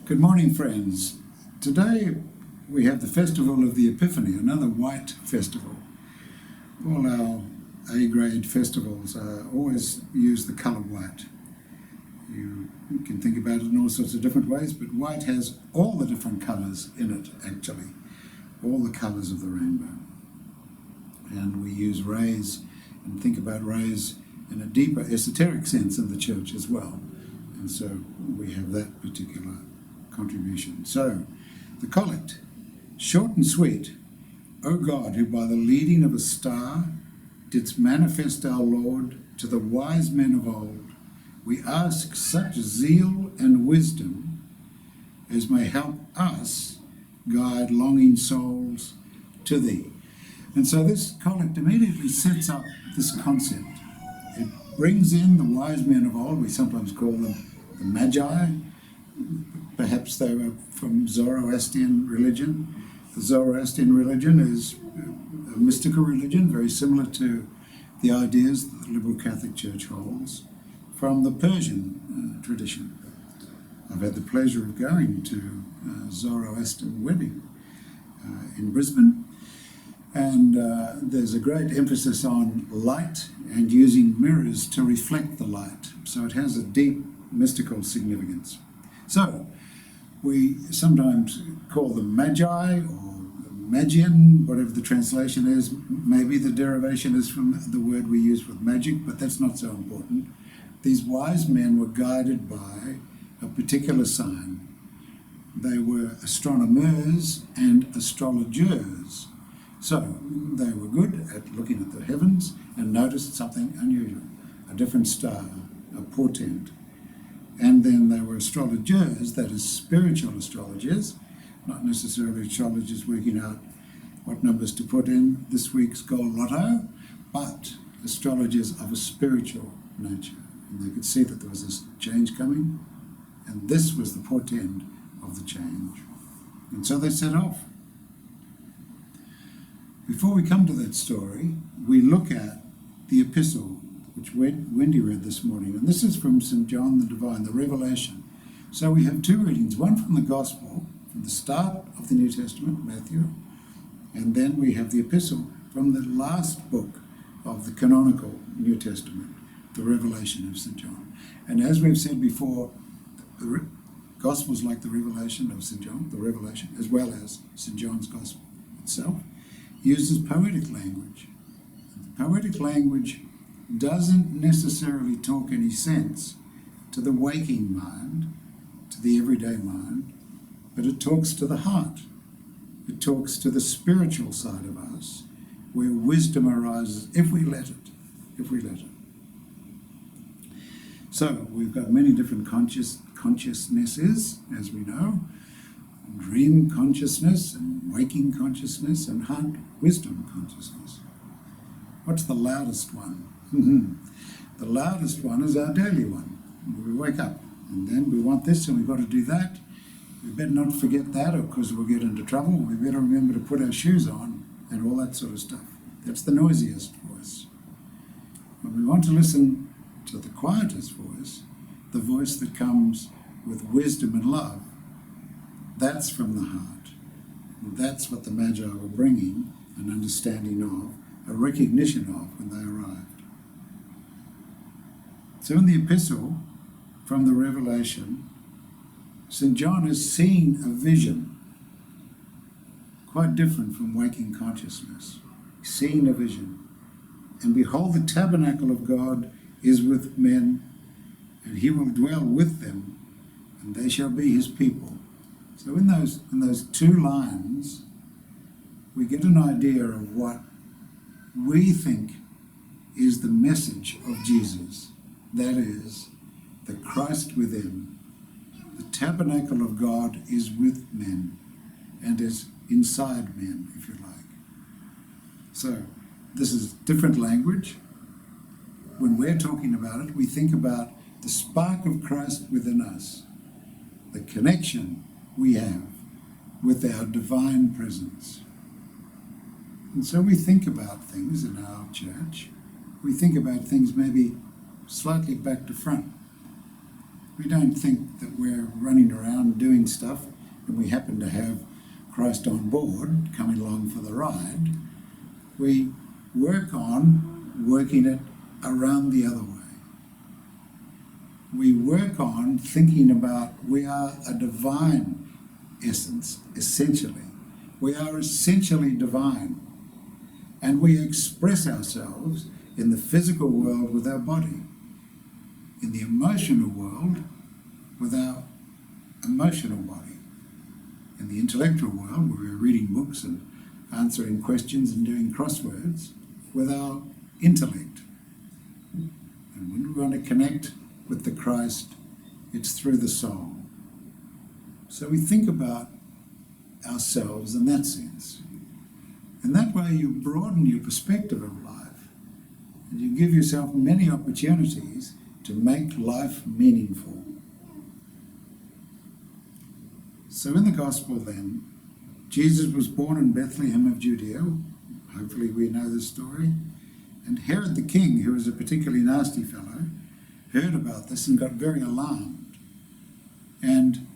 Good morning, friends. Today we have the festival of the Epiphany, another white festival. All our A-grade festivals always use the colour white. You can think about it in all sorts of different ways, but white has all the different colours in it, actually. All the colours of the rainbow. And we use rays and think about rays in a deeper esoteric sense in the church as well. And so we have that particular contribution. So, the collect, short and sweet. O God, who by the leading of a star didst manifest our Lord to the wise men of old, we ask such zeal and wisdom as may help us guide longing souls to thee. And so this collect immediately sets up this concept. It brings in the wise men of old. We sometimes call them the Magi. Perhaps they were from Zoroastrian religion. The Zoroastrian religion is a mystical religion, very similar to the ideas that the liberal Catholic Church holds from the Persian tradition. I've had the pleasure of going to a Zoroastrian wedding in Brisbane, and there's a great emphasis on light and using mirrors to reflect the light. So it has a deep mystical significance. So we sometimes call them Magi or Magian, whatever the translation is. Maybe the derivation is from the word we use with magic, but that's not so important. These wise men were guided by a particular sign. They were astronomers and astrologers. So they were good at looking at the heavens and noticed something unusual, a different star, a portent. And then they were astrologers, that is spiritual astrologers, not necessarily astrologers working out what numbers to put in this week's gold lotto, but astrologers of a spiritual nature. And they could see that there was this change coming, and this was the portent of the change. And so they set off. Before we come to that story, we look at the epistle, which Wendy read this morning. And this is from St. John the Divine, the Revelation. So we have two readings, one from the Gospel, from the start of the New Testament, Matthew, and then we have the epistle from the last book of the canonical New Testament, the Revelation of St. John. And as we've said before, the Gospel is like the Revelation of St. John, the Revelation, as well as St. John's Gospel itself, uses poetic language. The poetic language doesn't necessarily talk any sense to the waking mind, to the everyday mind, but it talks to the heart. It talks to the spiritual side of us, where wisdom arises if we let it. So we've got many different consciousnesses, as we know, dream consciousness and waking consciousness and heart wisdom consciousness. What's the loudest one? The loudest one is our daily one. We wake up and then we want this and we've got to do that. We better not forget that, or because we'll get into trouble. We better remember to put our shoes on and all that sort of stuff. That's the noisiest voice. When we want to listen to the quietest voice, the voice that comes with wisdom and love, that's from the heart. And that's what the Magi were bringing an understanding of, a recognition of when they arrived. So in the epistle from the Revelation, St. John is seeing a vision quite different from waking consciousness. He's seeing a vision. And behold, the tabernacle of God is with men, and he will dwell with them, and they shall be his people. So in those two lines, we get an idea of what we think is the message of Jesus. That is, the Christ within. The tabernacle of God is with men and is inside men, if you like. So this is different language. When we're talking about it, we think about the spark of Christ within us, the connection we have with our divine presence. And so we think about things in our church. We think about things maybe slightly back to front. We don't think that we're running around doing stuff and we happen to have Christ on board coming along for the ride. We work on working it around the other way. We work on thinking about we are a divine essence, essentially. We are essentially divine. And we express ourselves in the physical world with our body, in the emotional world with our emotional body, in the intellectual world where we're reading books and answering questions and doing crosswords with our intellect. And when we want to connect with the Christ, it's through the soul. So we think about ourselves in that sense. And that way you broaden your perspective of life and you give yourself many opportunities to make life meaningful. So in the Gospel then, Jesus was born in Bethlehem of Judea. Hopefully we know the story. And Herod the king, who was a particularly nasty fellow, heard about this and got very alarmed. And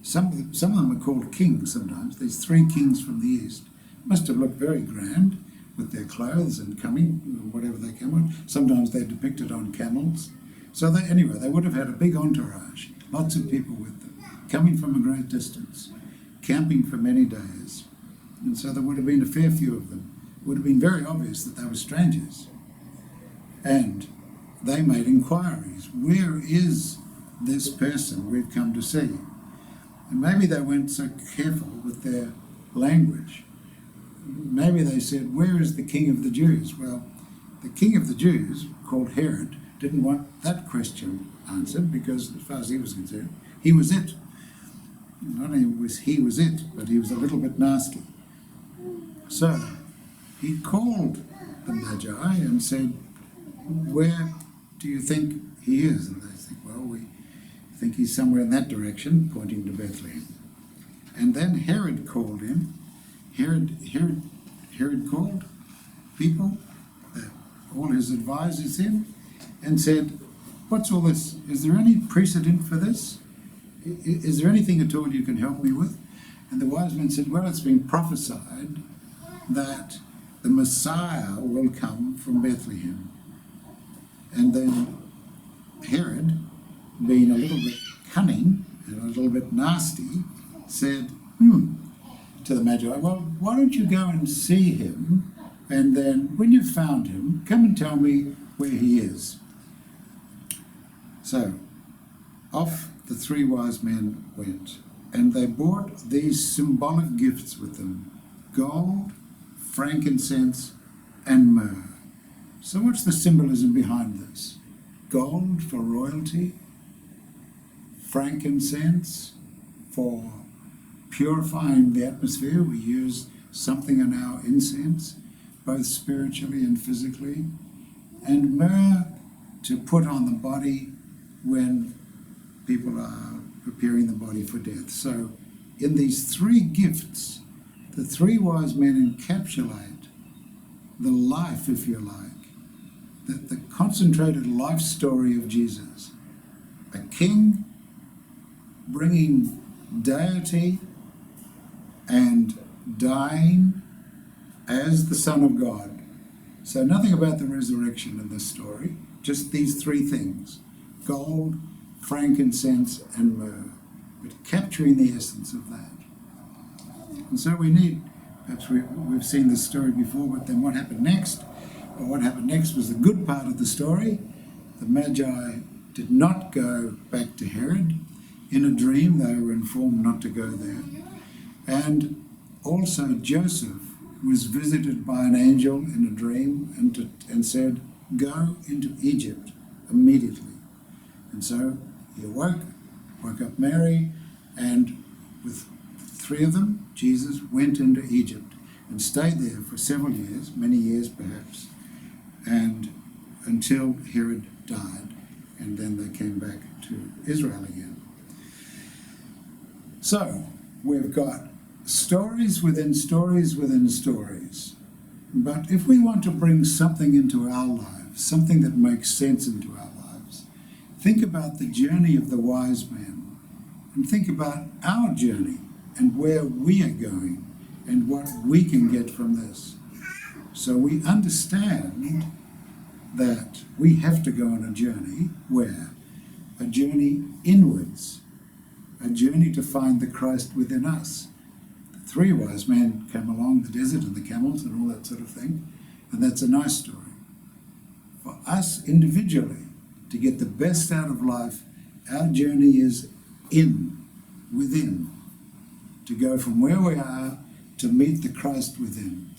some of them are called kings sometimes. These three kings from the east must have looked very grand with their clothes and coming, whatever they come on. Sometimes they're depicted on camels. So they would have had a big entourage, lots of people with them, coming from a great distance, camping for many days. And so there would have been a fair few of them. It would have been very obvious that they were strangers. And they made inquiries. Where is this person we've come to see? And maybe they weren't so careful with their language. Maybe they said, where is the king of the Jews? Well, the king of the Jews, called Herod, didn't want that question answered because, as far as he was concerned, he was it. Not only was he it, but he was a little bit nasty. So he called the Magi and said, where do you think he is? And they think, well, we think he's somewhere in that direction, pointing to Bethlehem. And then Herod called him. Herod called people, all his advisors in, and said, what's all this? Is there any precedent for this? Is there anything at all you can help me with? And the wise men said, well, it's been prophesied that the Messiah will come from Bethlehem. And then Herod, being a little bit cunning and a little bit nasty, said, to the Magi, well, why don't you go and see him, and then when you've found him, come and tell me where he is. So off the three wise men went, and they brought these symbolic gifts with them: gold, frankincense, and myrrh. So what's the symbolism behind this? Gold for royalty, frankincense for purifying the atmosphere. We use something in our incense, both spiritually and physically, and myrrh to put on the body when people are preparing the body for death. So in these three gifts, the three wise men encapsulate the life, if you like, the concentrated life story of Jesus. A king bringing deity and dying as the Son of God. So nothing about the resurrection in this story, just these three things: gold, frankincense, and myrrh, but capturing the essence of that. And so we need, perhaps we've seen this story before, but then what happened next? Well, what happened next was the good part of the story. The Magi did not go back to Herod. In a dream, they were informed not to go there. And also Joseph was visited by an angel in a dream and said, go into Egypt immediately. And so he woke up Mary, and with three of them, Jesus went into Egypt and stayed there for several years, many years perhaps, and until Herod died, and then they came back to Israel again. So we've got stories within stories within stories. But if we want to bring something into our lives, something that makes sense into our lives, Think about the journey of the wise man, and think about our journey and where we are going and what we can get from this. So we understand that we have to go on a journey where a journey inwards, a journey to find the Christ within us. The three wise men came along the desert and the camels and all that sort of thing, and that's a nice story. For us individually, to get the best out of life, our journey is within, to go from where we are to meet the Christ within.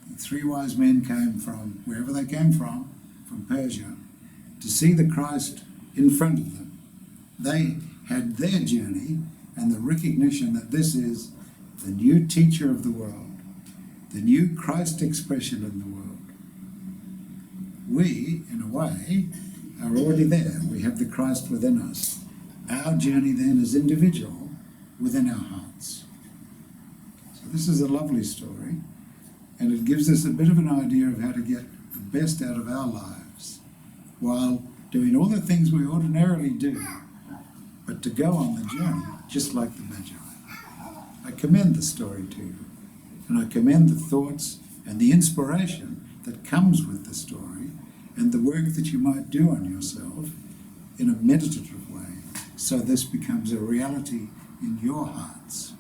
The three wise men came from wherever they came from Persia, to see the Christ in front of them. They had their journey and the recognition that this is the new teacher of the world, the new Christ expression in the world. We, in a way, are already there. We have the Christ within us. Our journey then is individual within our hearts. So this is a lovely story, and it gives us a bit of an idea of how to get the best out of our lives while doing all the things we ordinarily do, but to go on the journey just like the Magi. I commend the story to you, and I commend the thoughts and the inspiration that comes with the story and the work that you might do on yourself in a meditative way, so this becomes a reality in your hearts.